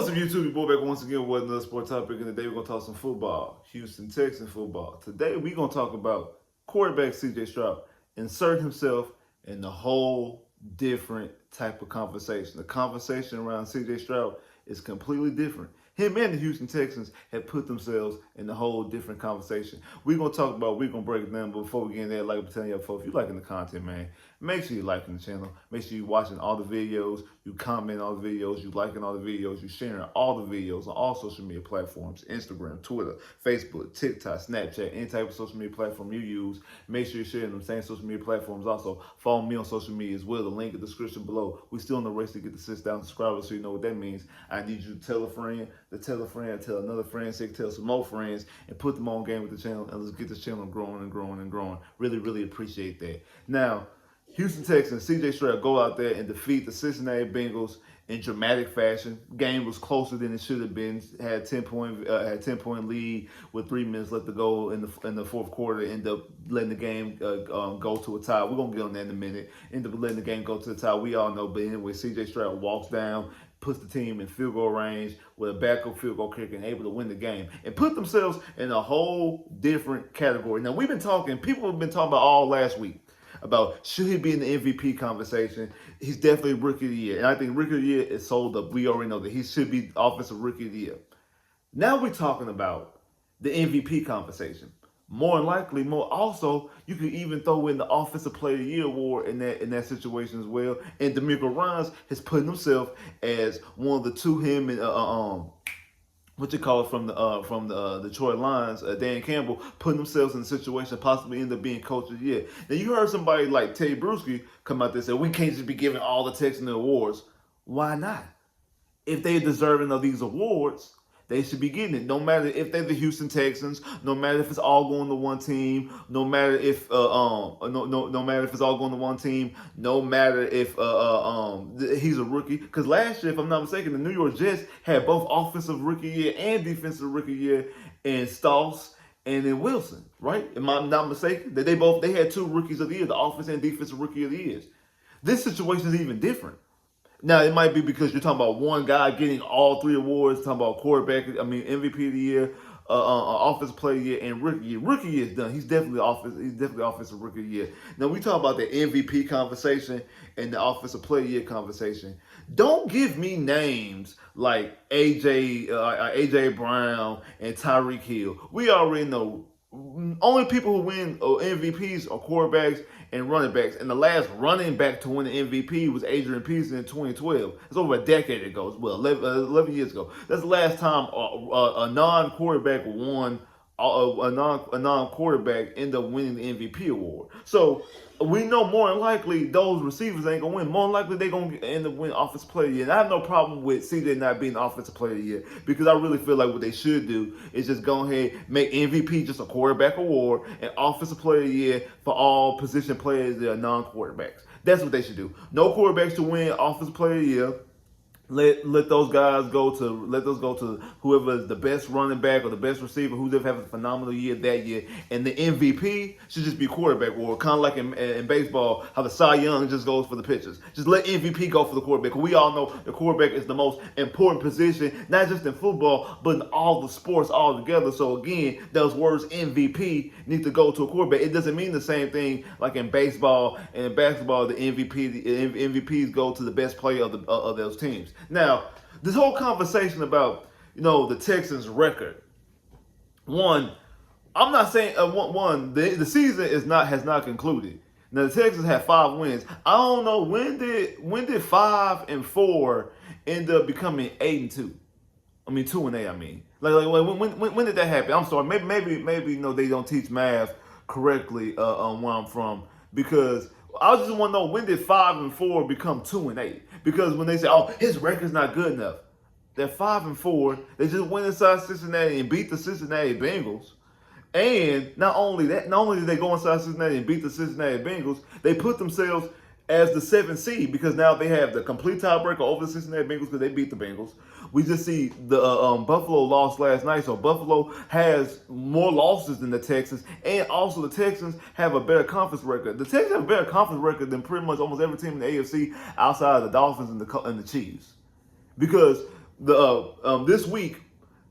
What's up, YouTube? Your boy back once again with another sport topic, and today we're going to talk some football, Houston Texans football. Today we're going to talk about quarterback C.J. Stroud insert himself in a whole different type of conversation. The conversation around C.J. Stroud is completely different. Him and the Houston Texans have put themselves in a whole different conversation. We're going to break it down, but before we get in there, like I'm telling y'all, folks, if you're liking the content, man, make sure you're liking the channel. Make sure you're watching all the videos, you comment all the videos, you liking all the videos, you sharing all the videos on all social media platforms, Instagram, Twitter, Facebook, TikTok, Snapchat, any type of social media platform you use. Make sure you're sharing them same social media platforms. Also, follow me on social media as well. The link in the description below. We're still in the race to get the 6,000 subscribers, so you know what that means. I need you to tell a friend, tell another friend, so you can tell some more friends, and put them on game with the channel, and let's get this channel growing and growing and growing. Really, really appreciate that. Now, Houston Texans, C.J. Stroud go out there and defeat the Cincinnati Bengals in dramatic fashion. Game was closer than it should have been. Had 10-point lead with 3 minutes left to go in the fourth quarter. Ended up letting the game go to a tie. We're gonna get on that in a minute. Ended up letting the game go to a tie. We all know, but anyway, C.J. Stroud walks down, puts the team in field goal range with a backup field goal kicker and able to win the game and put themselves in a whole different category. Now, people have been talking about all last week about should he be in the MVP conversation. He's definitely Rookie of the Year. And I think Rookie of the Year is sold up. We already know that he should be Offensive Rookie of the Year. Now we're talking about the MVP conversation. More also, you could even throw in the Offensive Player of the Year award in that situation as well. And DeMeco Ryans has put himself as one of the two, him and from the Detroit Lions, Dan Campbell, putting themselves in a situation to possibly end up being Coach of the Year. Now, you heard somebody like Teddy Bruschi come out there and say, we can't just be giving all the Texans the awards. Why not? If they're deserving of these awards, they should be getting it. No matter if they're the Houston Texans, no matter if it's all going to one team, no matter if no matter if it's all going to one team, no matter if he's a rookie. Because last year, if I'm not mistaken, the New York Jets had both Offensive Rookie Year and Defensive Rookie Year in Stoss and in Wilson, right? Am I not mistaken? That they had two Rookies of the Year, the Offensive and Defensive Rookie of the Years. This situation is even different. Now, it might be because you're talking about one guy getting all three awards, talking about MVP of the year, Offensive Player of the Year, and Rookie Year. Rookie Year is done. He's definitely Offensive Rookie of the Year. Now, we talk about the MVP conversation and the Offensive Player of the Year conversation. Don't give me names like AJ Brown and Tyreek Hill. We already know only people who win MVPs are quarterbacks and running backs. And the last running back to win the MVP was Adrian Peterson in 2012. It's over a decade ago as well, 11 years ago. That's the last time a non-quarterback won. A non-quarterback end up winning the MVP award. So we know more than likely those receivers ain't gonna win. More than likely they gonna end up winning Offensive Player of the Year. And I have no problem with CJ not being Offensive Player of the Year, because I really feel like what they should do is just go ahead, make MVP just a quarterback award, and Offensive Player of the Year for all position players that are non-quarterbacks. That's what they should do. No quarterbacks to win Offensive Player of the Year. Let those go to whoever is the best running back or the best receiver, who's having a phenomenal year that year. And the MVP should just be quarterback, or kind of like in baseball, how the Cy Young just goes for the pitchers. Just let MVP go for the quarterback. We all know the quarterback is the most important position, not just in football, but in all the sports altogether. So again, those words MVP need to go to a quarterback. It doesn't mean the same thing like in baseball and in basketball. The MVPs go to the best player of those teams. Now, this whole conversation about, the Texans' record. One, I'm not saying the season has not concluded. Now, the Texans have 5 wins. I don't know when did 5-4 end up becoming 8-2. 2-8. I mean, when did that happen? I'm sorry. Maybe they don't teach math correctly where I'm from, because I just want to know, when did 5-4 become 2-8? Because when they say, "Oh, his record's not good enough," they're 5-4. They just went inside Cincinnati and beat the Cincinnati Bengals. And not only did they go inside Cincinnati and beat the Cincinnati Bengals, they put themselves as the 7th seed, because now they have the complete tiebreaker over the Cincinnati Bengals because they beat the Bengals. We just see the Buffalo lost last night, so Buffalo has more losses than the Texans, and also the Texans have a better conference record. The Texans have a better conference record than pretty much almost every team in the AFC outside of the Dolphins and the Chiefs, because This week,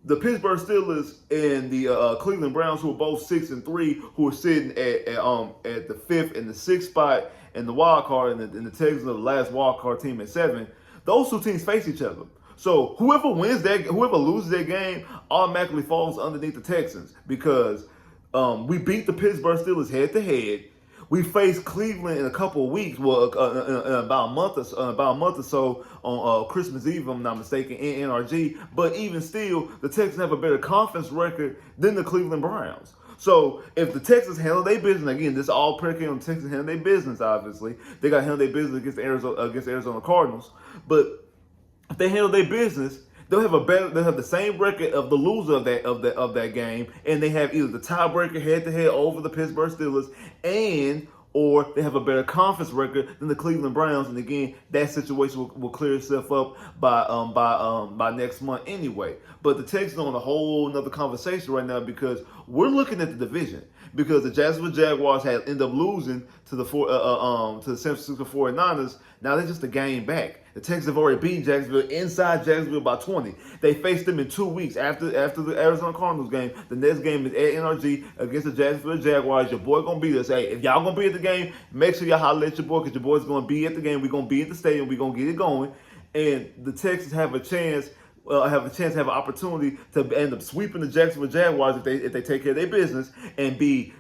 the Pittsburgh Steelers and the Cleveland Browns, who are both 6-3, who are sitting at the fifth and the sixth spot in the wild card, and the Texans are the last wild card team at 7. Those two teams face each other. So whoever loses that game automatically falls underneath the Texans because we beat the Pittsburgh Steelers head to head. We face Cleveland in a couple of weeks, well, in about a month or so on Christmas Eve, if I'm not mistaken, in NRG. But even still, the Texans have a better conference record than the Cleveland Browns. So if the Texans handle their business, again, this is all predicated on the Texans handle their business. Obviously, they got to handle their business against the Arizona Cardinals. But if they handle their business, they'll have the same record of the loser of that game, and they have either the tiebreaker head to head over the Pittsburgh Steelers, or they have a better conference record than the Cleveland Browns. And again, that situation will clear itself up by next month anyway. But the Texans are on a whole nother conversation right now because we're looking at the division. Because the Jacksonville Jaguars had ended up losing to the San Francisco 49ers. Now they're just a game back. The Texans have already beaten Jacksonville inside Jacksonville by 20. They faced them in 2 weeks after the Arizona Cardinals game. The next game is at NRG against the Jacksonville Jaguars. Your boy gonna beat us. Hey, if y'all gonna be at the game, make sure y'all holler at your boy because your boy's gonna be at the game. We're gonna be at the stadium. We're gonna get it going. And the Texans have a chance to have an opportunity to end up sweeping the Jacksonville Jaguars if they take care of their business and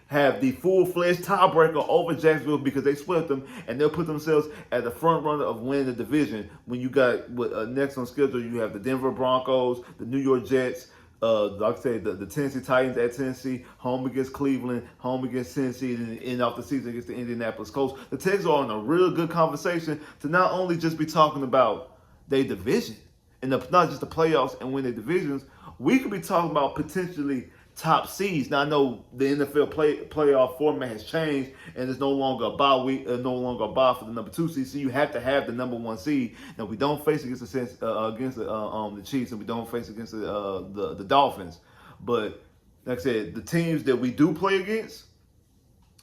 have the full-fledged tiebreaker over Jacksonville because they swept them, and they'll put themselves at the front runner of winning the division. When you got next on schedule, you have the Denver Broncos, the New York Jets, like I say, the Tennessee Titans at Tennessee, home against Cleveland, home against Tennessee, and end off the season against the Indianapolis Colts. The Texans are in a real good conversation to not only just be talking about their division, and not just the playoffs and win their divisions, we could be talking about potentially top seeds. Now I know the NFL playoff format has changed, and there's no longer a bye week, no longer a bye for the number 2 seed. So you have to have the number 1 seed. Now we don't face against the Chiefs, and we don't face against the Dolphins. But like I said, the teams that we do play against.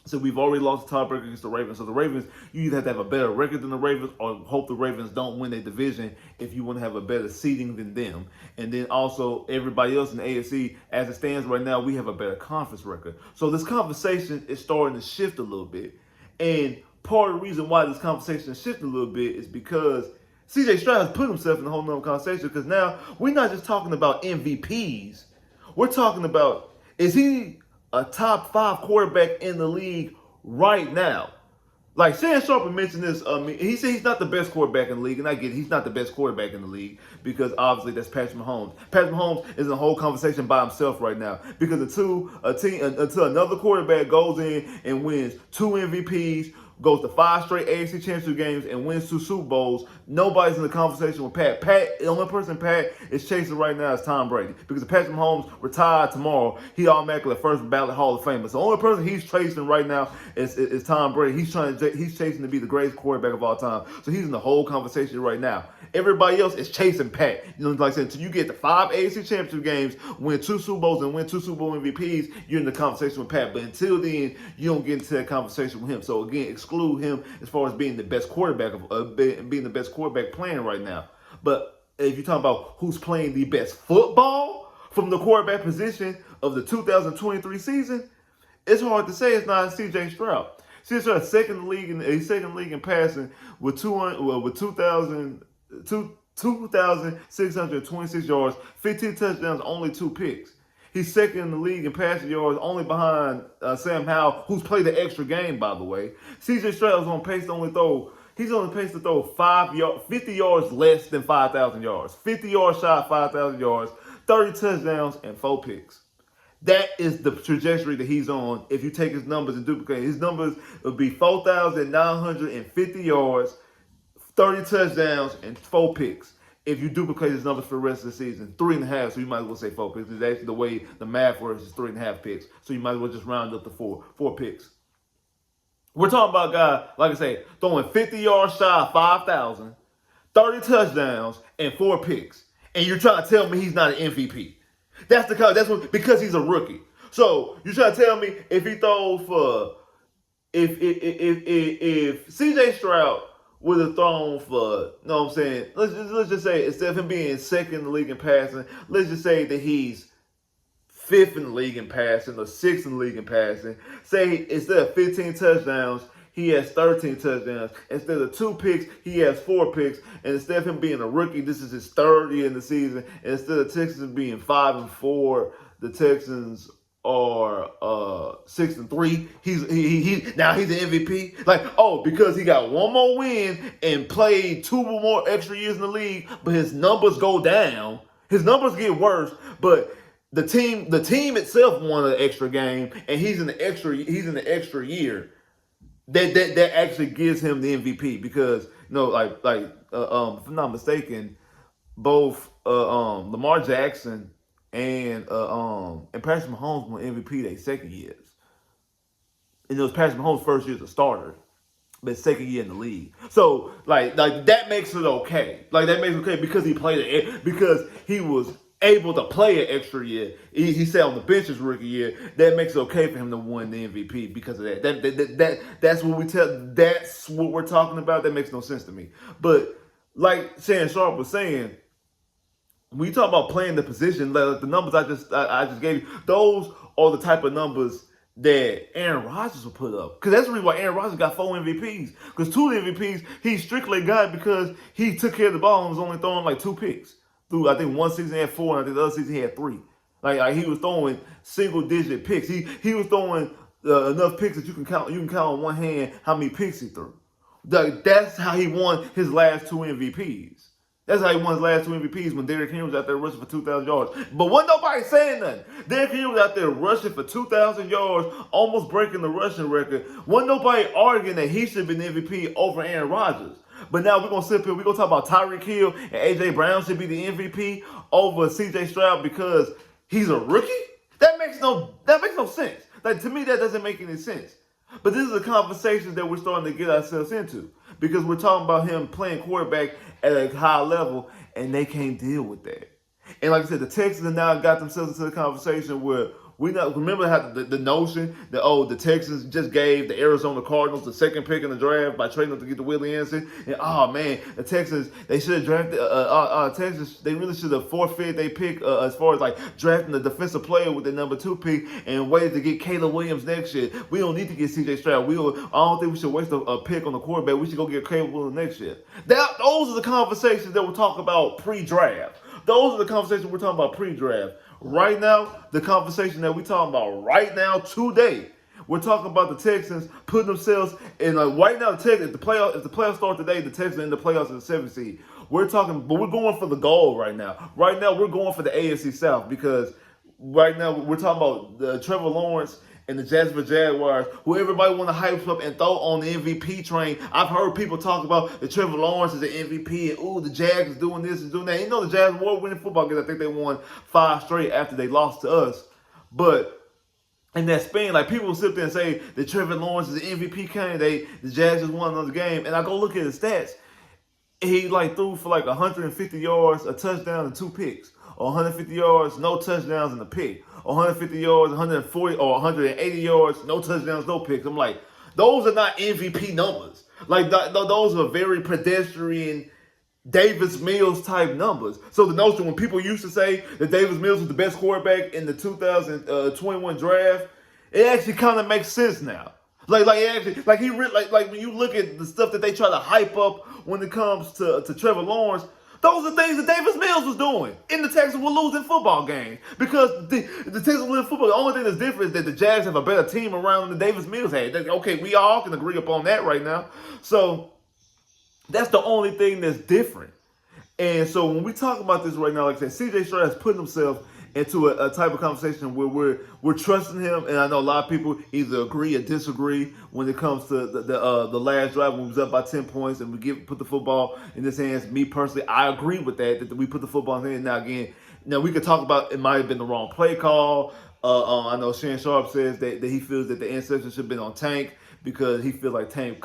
So we've already lost the tiebreaker against the Ravens. So the Ravens, you either have to have a better record than the Ravens or hope the Ravens don't win their division if you want to have a better seeding than them. And then also everybody else in the AFC, as it stands right now, we have a better conference record. So this conversation is starting to shift a little bit. And part of the reason why this conversation is shifting a little bit is because CJ Stroud has put himself in a whole nother conversation because now we're not just talking about MVPs. We're talking about, is he a top 5 quarterback in the league right now? Like Shannon Sharpe mentioned this, he said he's not the best quarterback in the league, and I get it, he's not the best quarterback in the league because obviously that's Patrick Mahomes. Patrick Mahomes is in a whole conversation by himself right now because until another quarterback goes in and wins 2 MVPs, goes to 5 straight AFC Championship games, and wins 2 Super Bowls, nobody's in the conversation with Pat. The only person Pat is chasing right now is Tom Brady. Because if Patrick Mahomes retired tomorrow, he automatically a first ballot Hall of Famer. So the only person he's chasing right now is Tom Brady. He's chasing to be the greatest quarterback of all time. So he's in the whole conversation right now. Everybody else is chasing Pat. You know, like I said, until you get the 5 AFC Championship games, win 2 Super Bowls, and win 2 Super Bowl MVPs, you're in the conversation with Pat. But until then, you don't get into that conversation with him. So again, exclude him as far as being the best quarterback being the best quarterback playing right now. But if you're talking about who's playing the best football from the quarterback position of the 2023 season, it's hard to say it's not CJ Stroud. CJ Stroud is second in the league in passing with 2,626 yards, 15 touchdowns, only 2 picks. He's second in the league in passing yards, only behind Sam Howell, who's played the extra game, by the way. CJ Stroud is on pace to throw 50 yards less than 5,000 yards. 50 yards shy of 5,000 yards, 30 touchdowns, and 4 picks. That is the trajectory that he's on. If you take his numbers and duplicate his numbers, would be 4,950 yards, 30 touchdowns, and 4 picks. If you duplicate his numbers for the rest of the season, 3.5, so you might as well say 4 picks. It's actually the way the math works is 3.5 picks. So you might as well just round up to 4 picks. We're talking about a guy, like I say, throwing 50 yards shy of 5,000, 30 touchdowns, and 4 picks. And you're trying to tell me he's not an MVP. Because he's a rookie. So you're trying to tell me if he throws for if CJ Stroud would have thrown for, you know what I'm saying? Let's just say instead of him being second in the league in passing, let's just say that he's fifth in the league in passing or sixth in the league in passing. Say instead of 15 touchdowns, he has 13 touchdowns. Instead of 2 picks, he has 4 picks. And instead of him being a rookie, this is his third year in the season. And instead of Texans being 5-4, the Texans are 6-3. Now he's an MVP. Like, oh, because he got one more win and played 2 more extra years in the league, but his numbers go down. His numbers get worse, but the team itself won an extra game, and he's in the extra year. That actually gives him the MVP because if I'm not mistaken, both Lamar Jackson and Patrick Mahomes won MVP their second years, and it was Patrick Mahomes' first year as a starter, but second year in the league. So like that makes it okay. Like that makes it okay because he played it because he was able to play an extra year. He sat on the bench his rookie year. That makes it okay for him to win the MVP because of that. That's what we're talking about. That makes no sense to me. But like Shannon Sharp was saying, when you talk about playing the position, like the numbers I just gave you, those are the type of numbers that Aaron Rodgers will put up. Because that's the reason why Aaron Rodgers got 4 MVPs. Because 2 MVPs he strictly got because he took care of the ball and was only throwing like 2 picks. Through I think one season he had 4, and I think the other season he had 3. Like he was throwing single-digit picks. He was throwing enough picks that you can count on one hand how many picks he threw. That's how he won his last 2 MVPs. That's how he won his last 2 MVPs when Derrick Henry was out there rushing for 2,000 yards. But wasn't nobody saying nothing. Derrick Henry was out there rushing for 2,000 yards, almost breaking the rushing record. Wasn't nobody arguing that he should have been the MVP over Aaron Rodgers. But now we're going to sit here, we're going to talk about Tyreek Hill and A.J. Brown should be the MVP over C.J. Stroud because he's a rookie? That makes no sense. Like, to me, that doesn't make any sense. But this is a conversation that we're starting to get ourselves into because we're talking about him playing quarterback at a high level, and they can't deal with that. And like I said, the Texans have now got themselves into the conversation where we not remember how the notion that the Texans just gave the Arizona Cardinals the second pick in the draft by trading them to get the Willie Anderson, and man, the Texans they should have drafted Texas. They really should have forfeited their pick as far as like drafting the defensive player with the number 2 pick and waited to get Caleb Williams next year. We don't need to get C.J. Stroud. I don't think we should waste a pick on the quarterback. We should go get Caleb Williams next year. Those are the conversations that we're talking about pre-draft. Those are the conversations we're talking about pre-draft. Right now, the conversation that we're talking about right now, today, we're talking about the Texans putting themselves in right now. If the playoffs start today, the Texans in the playoffs in the 7th seed. We're going for the goal right now. Right now, we're going for the AFC South because right now we're talking about Trevor Lawrence and the Jacksonville Jaguars, who everybody want to hype up and throw on the MVP train. I've heard people talk about the Trevor Lawrence is the MVP and the Jags is doing this and doing that. You know the Jags were winning football games. I think they won 5 straight after they lost to us. But in that span, like people will sit there and say that Trevor Lawrence is the MVP candidate, the Jags just won another game, and I go look at his stats. He threw for 150 yards, a touchdown, and 2 picks. Or 150 yards, no touchdowns, and a pick. Or 150 yards, 140 or 180 yards, no touchdowns, no picks. I'm like, those are not MVP numbers. Like those are very pedestrian Davis Mills type numbers. So the notion when people used to say that Davis Mills was the best quarterback in the 2021 draft, it actually kind of makes sense now. Like when you look at the stuff that they try to hype up when it comes to Trevor Lawrence, those are things that Davis Mills was doing. And the Texans were losing football games because the Texans were losing football. The only thing that's different is that the Jags have a better team around than Davis Mills had. Okay, we all can agree upon that right now. So that's the only thing that's different. And so when we talk about this right now, like I said, C.J. Stroud has put himself into a type of conversation where we're trusting him, and I know a lot of people either agree or disagree when it comes to the last drive when we was up by 10 points and we put the football in his hands. Me personally, I agree with that we put the football in his hands. Now again, we could talk about it might have been the wrong play call. I know Shannon Sharp says that he feels that the interception should have been on Tank because he feels like Tank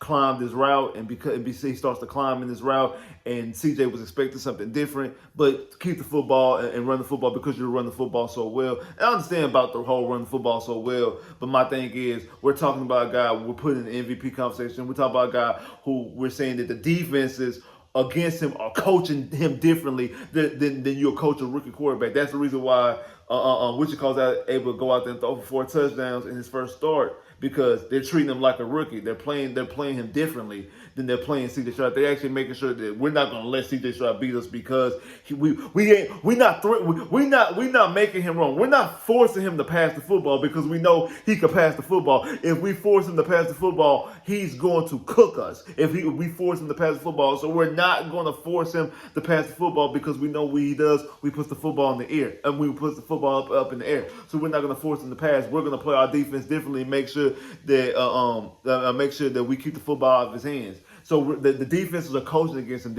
climb this route, and because he starts to climb in this route, and CJ was expecting something different, but keep the football and run the football because you run the football so well. And I understand about the whole run the football so well, but my thing is we're talking about a guy we're putting in the MVP conversation. We're talking about a guy who we're saying that the defenses against him are coaching him differently than you coach a rookie quarterback. That's the reason why Wichita's able to go out there and throw for 4 touchdowns in his first start, because they're treating him like a rookie. They're playing him differently than they're playing C.J. Stroud. They're actually making sure that we're not going to let C.J. Stroud beat us because we're not making him wrong. We're not forcing him to pass the football because we know he can pass the football. If we force him to pass the football, he's going to cook us. If we force him to pass the football, so we're not going to force him to pass the football because we know what he does. We put the football in the air, and we put the football up in the air. So we're not going to force him to pass. We're going to play our defense differently and make sure that we keep the football out of his hands. So the defenses are coaching against him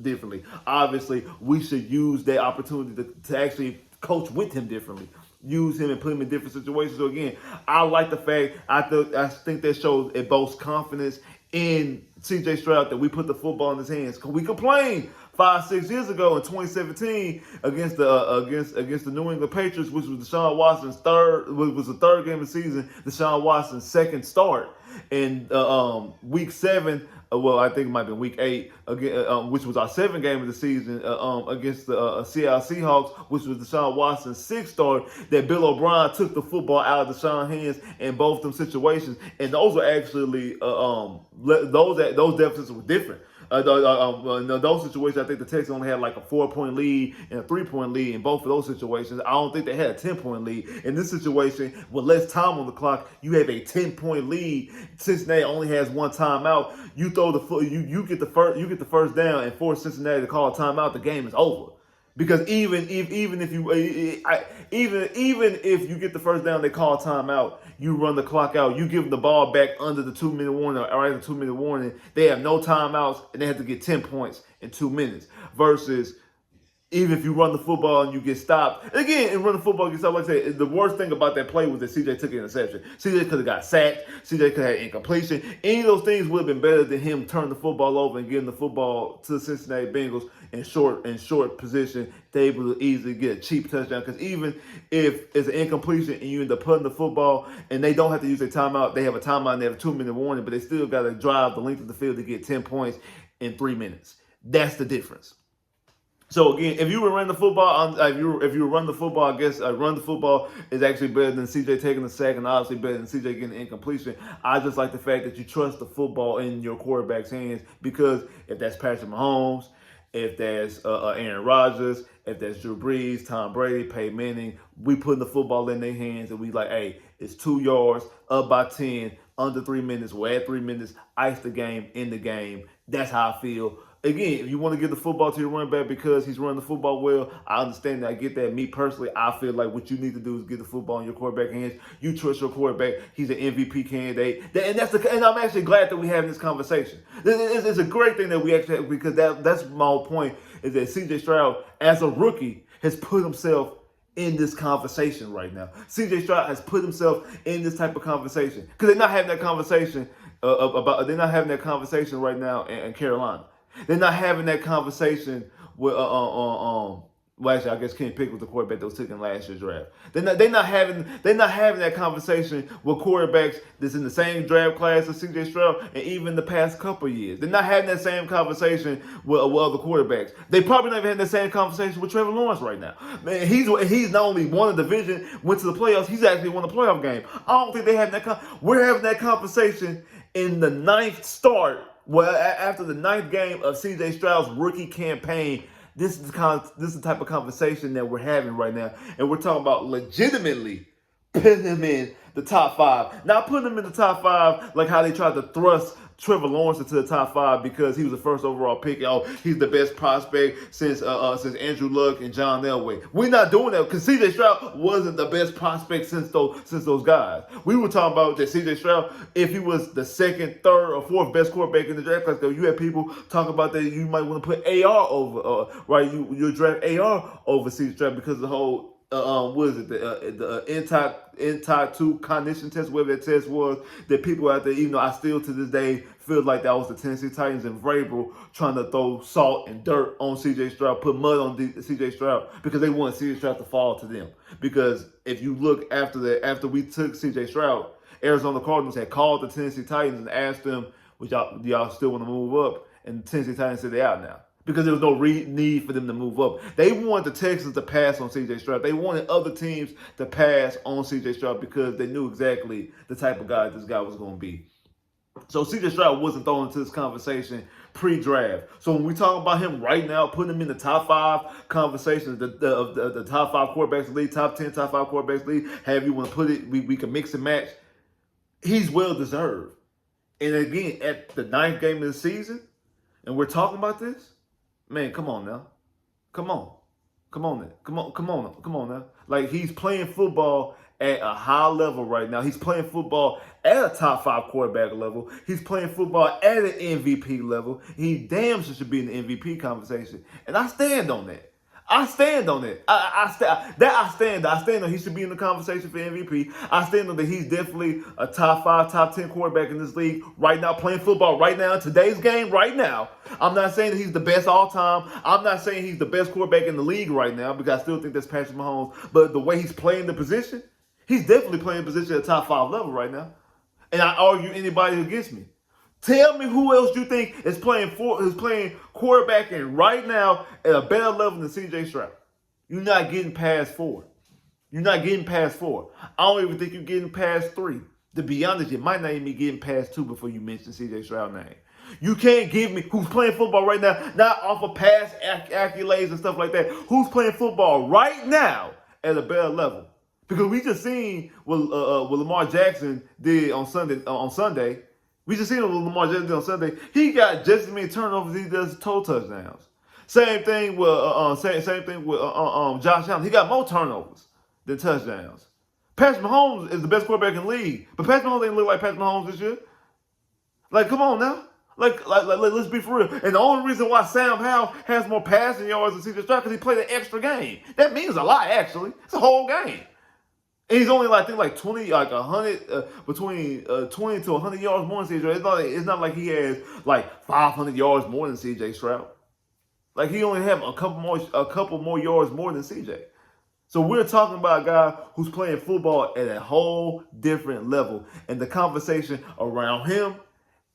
differently. Obviously, we should use that opportunity to actually coach with him differently. Use him and put him in different situations. So again, I like the fact, I think that shows it boasts confidence in C.J. Stroud that we put the football in his hands. Because we complained 5-6 years ago in 2017 against the New England Patriots, which was Deshaun Watson's the third game of the season, Deshaun Watson's second start. In week 7, well, I think it might have been week 8, again, which was our 7th game of the season against the Seattle Seahawks, which was Deshaun Watson's 6th start, that Bill O'Brien took the football out of Deshaun's hands in both them situations. And those were actually, those deficits were different. In those situations, I think the Texans only had like a 4-point lead and a 3-point lead in both of those situations. I don't think they had a 10-point lead. In this situation, with less time on the clock, you have a 10-point lead. Cincinnati only has one timeout. You throw you get the first down and force Cincinnati to call a timeout. The game is over. Because even if you get the first down, they call a timeout. You run the clock out. You give them the ball back under the 2-minute warning or after the 2-minute warning. They have no timeouts and they have to get 10 points in 2 minutes. Versus even if you run the football and you get stopped. And again, in running football, you get stopped. Like I said, the worst thing about that play was that CJ took an interception. CJ could have got sacked. CJ could have had incompletion. Any of those things would have been better than him turning the football over and giving the football to the Cincinnati Bengals in short position. They're able to easily get a cheap touchdown. Because even if it's an incompletion and you end up putting the football and they don't have to use their timeout, they have a timeout and they have a 2-minute warning, but they still got to drive the length of the field to get 10 points in 3 minutes. That's the difference. So again, if you were running the football, if you were running the football, I guess run the football is actually better than CJ taking the sack, and obviously better than CJ getting the incompletion. I just like the fact that you trust the football in your quarterback's hands, because if that's Patrick Mahomes, if that's Aaron Rodgers, if that's Drew Brees, Tom Brady, Peyton Manning, we putting the football in their hands and we like, hey, it's 2 yards, up by 10, under 3 minutes, we're at 3 minutes, ice the game, in the game. That's how I feel. Again, if you want to give the football to your running back because he's running the football well, I understand that. I get that. Me personally, I feel like what you need to do is get the football in your quarterback hands. You trust your quarterback. He's an MVP candidate. And I'm actually glad that we're having this conversation. It's a great thing that we actually have, because that's my whole point, is that C.J. Stroud, as a rookie, has put himself in this conversation right now. C.J. Stroud has put himself in this type of conversation, because they're not having that conversation right now in Carolina. They're not having that conversation with well, actually, I guess Kenny Pickett was the quarterback that was taken last year's draft. They're not having that conversation with quarterbacks that's in the same draft class as C.J. Stroud, and even the past couple of years. They're not having that same conversation with other quarterbacks. They probably not even having that same conversation with Trevor Lawrence right now. Man, he's not only won a division, went to the playoffs, he's actually won a playoff game. I don't think they have that. We're having that conversation in the 9th start. Well, after the 9th game of C.J. Stroud's rookie campaign. This is the type of conversation that we're having right now. And we're talking about legitimately putting him in the top 5. Not putting him in the top 5 like how they tried to thrust Trevor Lawrence into the top 5 because he was the first overall pick. Oh, he's the best prospect since Andrew Luck and John Elway. We're not doing that because C.J. Stroud wasn't the best prospect since those guys. We were talking about that C.J. Stroud, if he was the 2nd, 3rd, or 4th best quarterback in the draft class, you had people talking about that you might want to put AR over, right? You draft AR over C.J. Stroud because of the whole what is it, the NTI 2 cognition test, whatever that test was, that people out there, even though I still to this day feel like that was the Tennessee Titans and Vrabel trying to throw salt and dirt on C.J. Stroud, put mud on C.J. Stroud because they want C.J. Stroud to fall to them. Because if you look after that, after we took C.J. Stroud, Arizona Cardinals had called the Tennessee Titans and asked them, "Would y'all still want to move up?" And the Tennessee Titans said they're out now because there was no need for them to move up. They wanted the Texans to pass on C.J. Stroud. They wanted other teams to pass on C.J. Stroud because they knew exactly the type of guy this guy was going to be. So C.J. Stroud wasn't thrown into this conversation pre-draft. So when we talk about him right now, putting him in the top 5 conversations, the top 5 quarterbacks in the league, top 10, top 5 quarterbacks in the league, however you want to put it, we can mix and match. He's well deserved. And again, at the 9th game of the season, and we're talking about this, man, come on now. Come on. Come on now. Come on now. Like, he's playing football at a high level right now. He's playing football at a top 5 quarterback level. He's playing football at an MVP level. He damn sure should be in the MVP conversation. And I stand on that. I stand on it. I stand on he should be in the conversation for MVP. I stand on that he's definitely a top 5, top 10 quarterback in this league right now, playing football right now, today's game right now. I'm not saying that he's the best all time. I'm not saying he's the best quarterback in the league right now because I still think that's Patrick Mahomes. But the way he's playing the position, he's definitely playing the position at a top 5 level right now. And I argue anybody against me. Tell me who else you think is playing quarterbacking right now at a better level than C.J. Stroud. You're not getting past 4. You're not getting past 4. I don't even think you're getting past 3. To be honest, you might not even be getting past 2 before you mention C.J. Stroud's name. You can't give me who's playing football right now, not off of past accolades and stuff like that. Who's playing football right now at a better level? Because we just seen what Lamar Jackson did on Sunday. We just seen what Lamar Jackson did on Sunday. He got just as many turnovers as he does total touchdowns. Same thing with Josh Allen. He got more turnovers than touchdowns. Patrick Mahomes is the best quarterback in the league, but Patrick Mahomes ain't look like Patrick Mahomes this year. Like, come on now. Like, let's be for real. And the only reason why Sam Howell has more passing yards than C.J. Stroud because he played an extra game. That means a lot, actually. It's a whole game. And he's only like 20, like 100, between 20 to 100 yards more than CJ. It's not like he has like 500 yards more than CJ Stroud. Like, he only have a couple more yards more than CJ. So we're talking about a guy who's playing football at a whole different level, and the conversation around him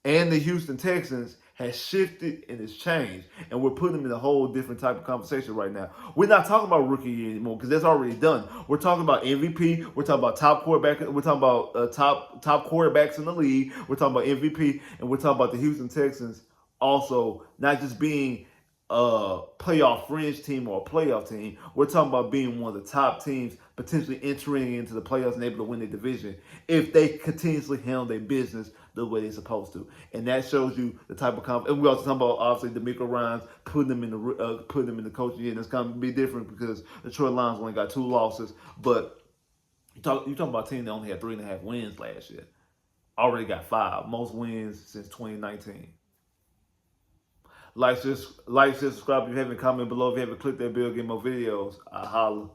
and the Houston Texans has shifted and has changed, and we're putting him in a whole different type of conversation right now. We're not talking about rookie year anymore because that's already done. We're talking about MVP. We're talking about top quarterback. We're talking about top quarterbacks in the league. We're talking about MVP, and we're talking about the Houston Texans also not just being a playoff fringe team or a playoff team. We're talking about being one of the top teams potentially entering into the playoffs and able to win their division if they continuously handle their business the way they're supposed to. And that shows you the type of confidence. And we also talking about obviously DeMeco Ryans putting them in the coaching year. And it's going to be different because the Detroit Lions only got 2 losses. But you talking about a team that only had 3.5 wins last year. Already got 5, most wins since 2019. Like, subscribe if you haven't, comment below if you haven't clicked that bell, get more videos. I holla.